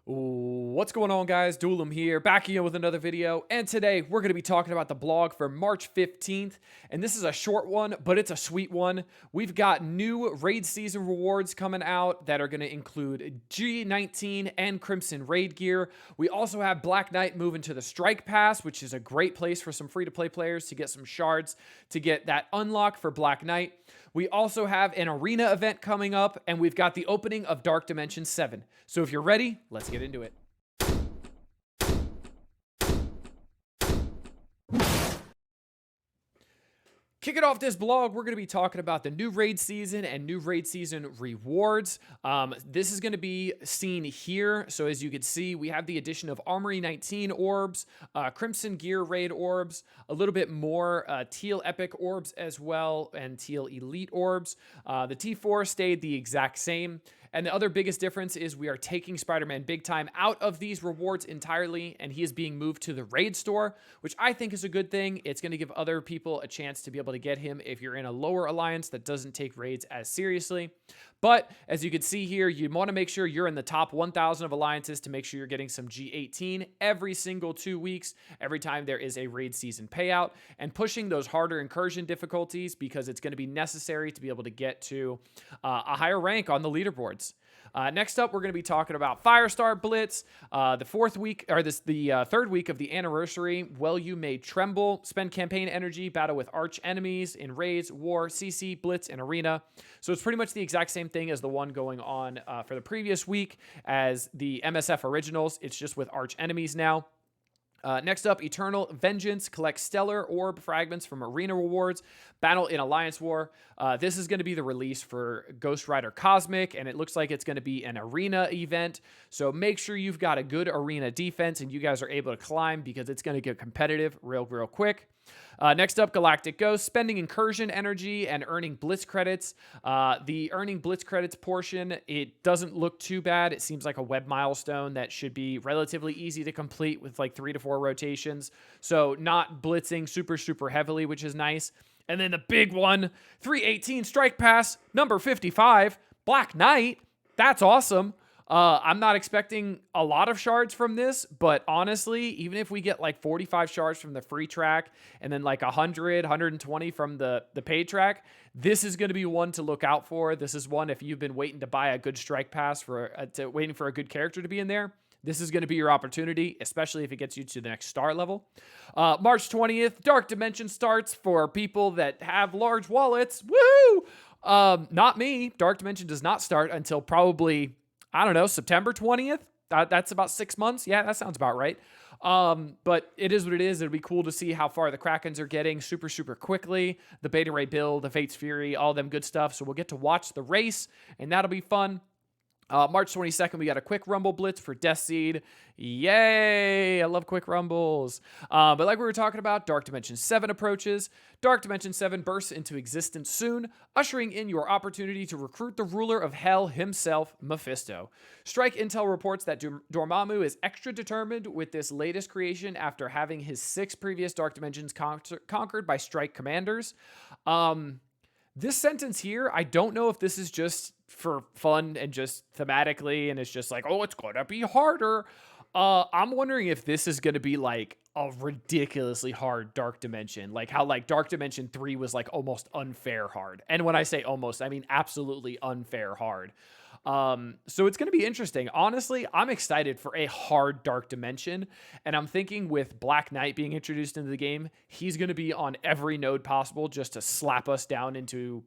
What's going on, guys? Duelim here, back again with another video, and today we're going to be talking about the blog for March 15th, and this is a short one, but it's a sweet one. We've got new raid season rewards coming out that are going to include G19 and Crimson raid gear. We also have Black Knight moving to the Strike Pass, which is a great place for some free-to-play players to get some shards to get that unlock for Black Knight. We also have an arena event coming up, and we've got the opening of Dark Dimension 7. So if you're ready, let's get into it. Kicking off this blog, we're going to be talking about the new raid season and new raid season rewards. This is going to be seen here. So as you can see, we have the addition of Armory 19 orbs, Crimson Gear raid orbs, a little bit more Teal Epic orbs as well, and Teal Elite orbs. The T4 stayed the exact same. And the other biggest difference is we are taking Spider-Man Big Time out of these rewards entirely, and he is being moved to the raid store, which I think is a good thing. It's going to give other people a chance to be able to get him if you're in a lower alliance that doesn't take raids as seriously. But as you can see here, you want to make sure you're in the top 1,000 of alliances to make sure you're getting some G18 every single 2 weeks, every time there is a raid season payout, and pushing those harder incursion difficulties because it's going to be necessary to be able to get to a higher rank on the leaderboards. Next up, we're going to be talking about Firestar Blitz, the third week of the anniversary. Well, you may tremble, spend campaign energy, battle with arch enemies in raids, war, CC, Blitz, and arena. So it's pretty much the exact same thing as the one going on for the previous week as the MSF originals. It's just with arch enemies now. Next up, Eternal Vengeance. Collect Stellar Orb fragments from Arena Rewards. Battle in Alliance War. This is going to be the release for Ghost Rider Cosmic, and it looks like it's going to be an arena event. So make sure you've got a good arena defense and you guys are able to climb because it's going to get competitive real quick. Next up, Galactic Ghost, spending incursion energy and earning Blitz credits. The earning Blitz credits portion, it doesn't look too bad. It seems like a web milestone that should be relatively easy to complete with like 3 to 4 rotations. So not blitzing super heavily, which is nice. And then the big one, 318 Strike Pass, number 55, Black Knight. That's awesome. I'm not expecting a lot of shards from this, but honestly, even if we get like 45 shards from the free track and then like 100, 120 from the paid track, this is going to be one to look out for. This is one if you've been waiting to buy a good strike pass waiting for a good character to be in there. This is going to be your opportunity, especially if it gets you to the next star level. March 20th, Dark Dimension starts for people that have large wallets. Woo! Not me. Dark Dimension does not start until probably, I don't know, September 20th. That's about 6 months. Yeah, that sounds about right. But it is what it is. It'll be cool to see how far the Krakens are getting super quickly. The Beta Ray build, the Fate's Fury, all them good stuff. So we'll get to watch the race, and that'll be fun. March 22nd, we got a quick rumble blitz for Death Seed. Yay! I love quick rumbles. But like we were talking about, Dark Dimension 7 approaches. Dark Dimension 7 bursts into existence soon, ushering in your opportunity to recruit the ruler of hell himself, Mephisto. Strike Intel reports that Dormammu is extra determined with this latest creation after having his 6 previous Dark Dimensions conquered by Strike commanders. This sentence here, I don't know if this is just for fun and just thematically, and it's just like, oh, it's going to be harder. I'm wondering if this is going to be like a ridiculously hard Dark Dimension, like how like Dark Dimension 3 was like almost unfair hard. And when I say almost, I mean absolutely unfair hard. So it's going to be interesting. Honestly, I'm excited for a hard Dark Dimension, and I'm thinking with Black Knight being introduced into the game, he's going to be on every node possible just to slap us down into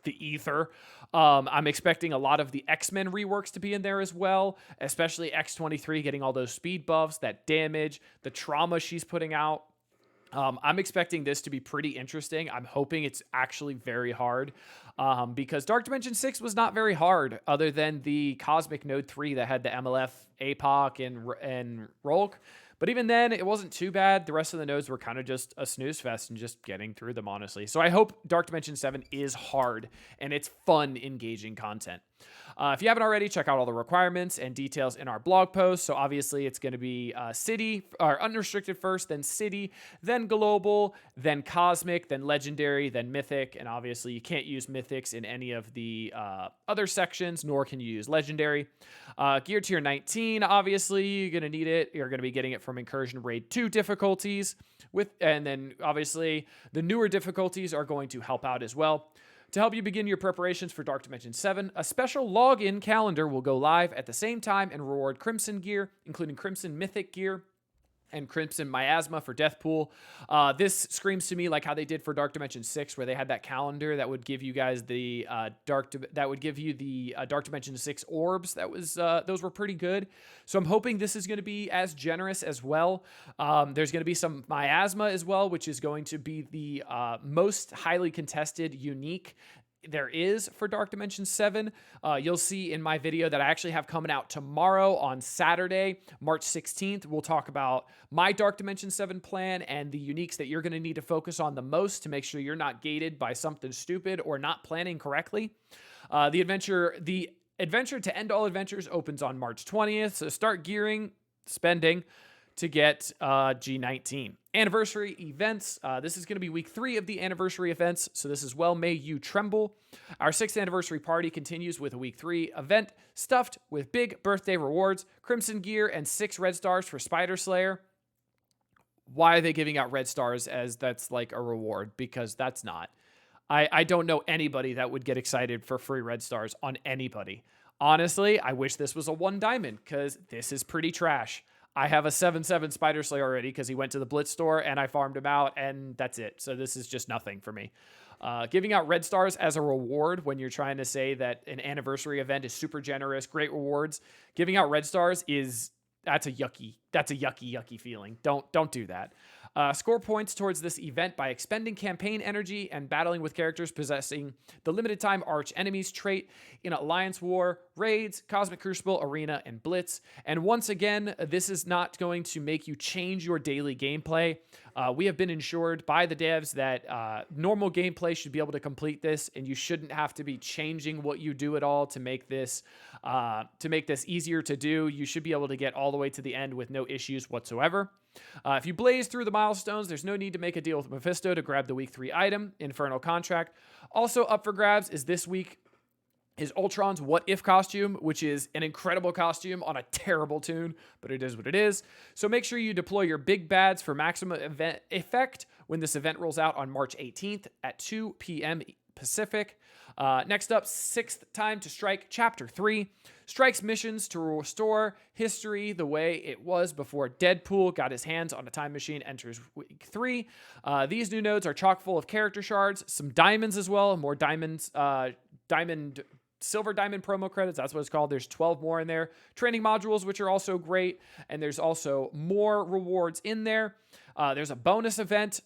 the ether. I'm expecting a lot of the X-Men reworks to be in there as well, especially X-23 getting all those speed buffs, that damage, the trauma she's putting out. I'm expecting this to be pretty interesting. I'm hoping it's actually very hard because Dark Dimension 6 was not very hard other than the Cosmic Node 3 that had the MLF, APOC, and Rolk. But even then, it wasn't too bad. The rest of the nodes were kind of just a snooze fest and just getting through them, honestly. So I hope Dark Dimension 7 is hard and it's fun, engaging content. If you haven't already, check out all the requirements and details in our blog post. So obviously it's going to be City, or Unrestricted first, then City, then Global, then Cosmic, then Legendary, then Mythic. And obviously you can't use mythics in any of the other sections, nor can you use legendary. Gear tier 19, obviously, you're going to need it. You're going to be getting it from Incursion Raid 2 difficulties. And then, obviously, the newer difficulties are going to help out as well. To help you begin your preparations for Dark Dimension 7, a special login calendar will go live at the same time and reward Crimson gear, including Crimson Mythic gear and Crimson Miasma for Deathpool. This screams to me like how they did for Dark Dimension 6, where they had that calendar that would give you guys the Dark Dimension 6 orbs. Those were pretty good. So I'm hoping this is going to be as generous as well. There's going to be some Miasma as well, which is going to be the most highly contested unique there is for Dark Dimension 7. You'll see in my video that I actually have coming out tomorrow on Saturday, March 16th. We'll talk about my Dark Dimension 7 plan and the uniques that you're going to need to focus on the most to make sure you're not gated by something stupid or not planning correctly. The adventure to end all adventures opens on March 20th. So start spending to get G19. Anniversary events. This is going to be week 3 of the anniversary events. So this is Well May You Tremble. Our 6th anniversary party continues with a week 3 event stuffed with big birthday rewards, Crimson gear, and 6 red stars for Spider Slayer. Why are they giving out red stars as that's like a reward? Because that's not. I don't know anybody that would get excited for free red stars on anybody. Honestly, I wish this was a 1 diamond because this is pretty trash. I have a 7/7 Spider Slayer already because he went to the Blitz store and I farmed him out, and that's it. So this is just nothing for me. Giving out red stars as a reward when you're trying to say that an anniversary event is super generous, great rewards. Giving out red stars that's a yucky feeling. Don't do that. Score points towards this event by expending campaign energy and battling with characters possessing the limited time arch enemies trait in Alliance War, Raids, Cosmic Crucible, Arena, and Blitz. And once again, this is not going to make you change your daily gameplay. We have been ensured by the devs that normal gameplay should be able to complete this, and you shouldn't have to be changing what you do at all to make this easier to do. You should be able to get all the way to the end with no issues whatsoever. If you blaze through the milestones, there's no need to make a deal with Mephisto to grab the week 3 item, Infernal Contract. Also up for grabs is this week is Ultron's What If costume, which is an incredible costume on a terrible tune, but it is what it is. So make sure you deploy your big bads for maximum event effect when this event rolls out on March 18th at 2 p.m. Pacific. Next up, 6th Time to Strike Chapter 3. Strike's missions to restore history the way it was before Deadpool got his hands on a time machine enters week 3. These new nodes are chock full of character shards, some diamonds as well, more diamonds, silver diamond promo credits, that's what it's called. There's 12 more in there. Training modules, which are also great, and there's also more rewards in there. There's a bonus event.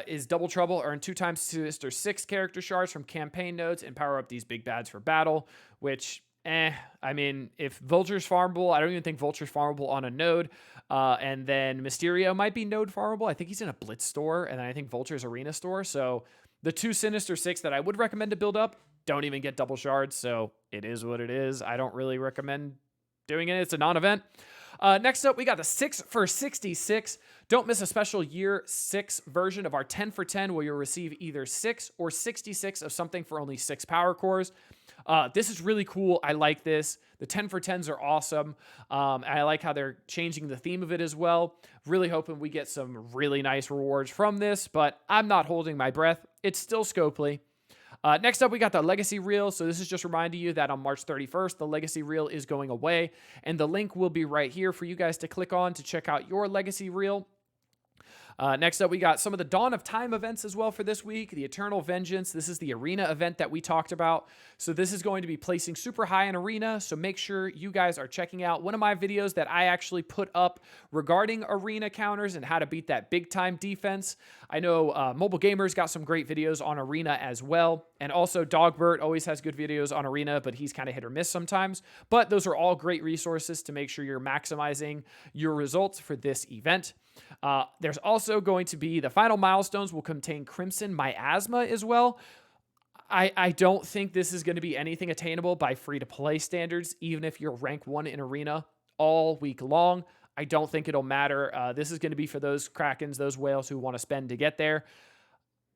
Is Double Trouble. Earn 2 times 2 or 6 character shards from campaign nodes and power up these big bads for battle, which, I mean, if Vulture's farmable, I don't even think Vulture's farmable on a node. And then Mysterio might be node farmable. I think he's in a Blitz store, and then I think Vulture's Arena store. So the 2 Sinister 6 that I would recommend to build up don't even get double shards, so it is what it is. I don't really recommend doing it. It's a non-event. Next up, we got the 6 for 66. Don't miss a special year 6 version of our 10 for 10 where you'll receive either 6 or 66 of something for only 6 power cores. This is really cool. I like this. The 10 for 10s are awesome. And I like how they're changing the theme of it as well. Really hoping we get some really nice rewards from this, but I'm not holding my breath. It's still Scopely. Next up, we got the Legacy Reel. So this is just reminding you that on March 31st, the Legacy Reel is going away. And the link will be right here for you guys to click on to check out your Legacy Reel. Next up, we got some of the Dawn of Time events as well for this week. The Eternal Vengeance. This is the Arena event that we talked about. So this is going to be placing super high in Arena. So make sure you guys are checking out one of my videos that I actually put up regarding Arena counters and how to beat that big time defense. I know Mobile Gamers got some great videos on Arena as well. And also Dogbert always has good videos on Arena, but he's kind of hit or miss sometimes. But those are all great resources to make sure you're maximizing your results for this event. There's also going to be the final milestones will contain Crimson Miasma as well. I don't think this is going to be anything attainable by free-to-play standards, even if you're rank 1 in Arena all week long. I don't think it'll matter. This is going to be for those Krakens, those whales who want to spend to get there.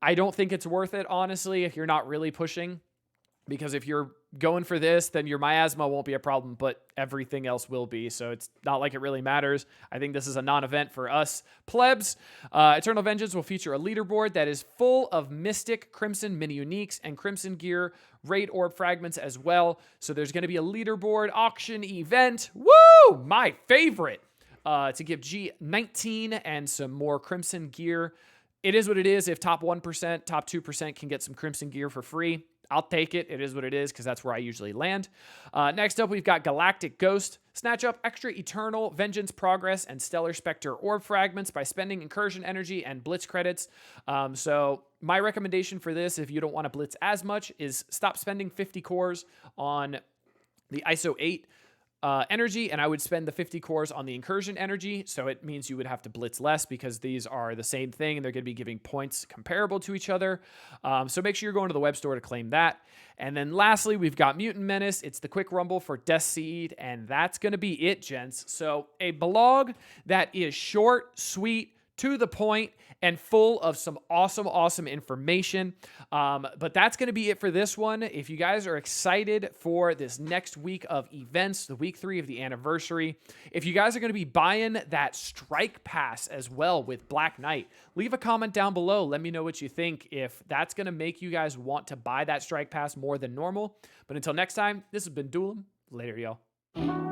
I don't think it's worth it, honestly, if you're not really pushing. Because if you're going for this, then your miasma won't be a problem, but everything else will be. So it's not like it really matters. I think this is a non-event for us plebs. Eternal Vengeance will feature a leaderboard that is full of Mystic, Crimson mini uniques, and Crimson gear raid orb fragments as well. So there's going to be a leaderboard auction event. Woo! My favorite. To give G 19 and some more Crimson gear. It is what it is. If top 1%, top 2% can get some Crimson gear for free, I'll take it. It is what it is because that's where I usually land. Next up, we've got Galactic Ghost. Snatch up extra Eternal, Vengeance, Progress, and Stellar Spectre orb fragments by spending Incursion energy and Blitz credits. So my recommendation for this, if you don't want to Blitz as much, is stop spending 50 cores on the ISO 8 energy, and I would spend the 50 cores on the Incursion energy, so it means you would have to Blitz less because these are the same thing and they're going to be giving points comparable to each other. So make sure you're going to the web store to claim that. And then lastly, we've got Mutant Menace. It's the quick rumble for Death Seed, and that's going to be it, gents. So a blog that is short, sweet, to the point, and full of some awesome information. But that's going to be it for this one. If you guys are excited for this next week of events, the week 3 of the anniversary, if you guys are going to be buying that Strike Pass as well with Black Knight, leave a comment down below. Let me know what you think, if that's going to make you guys want to buy that Strike Pass more than normal. But until next time, this has been Duelim. Later, y'all.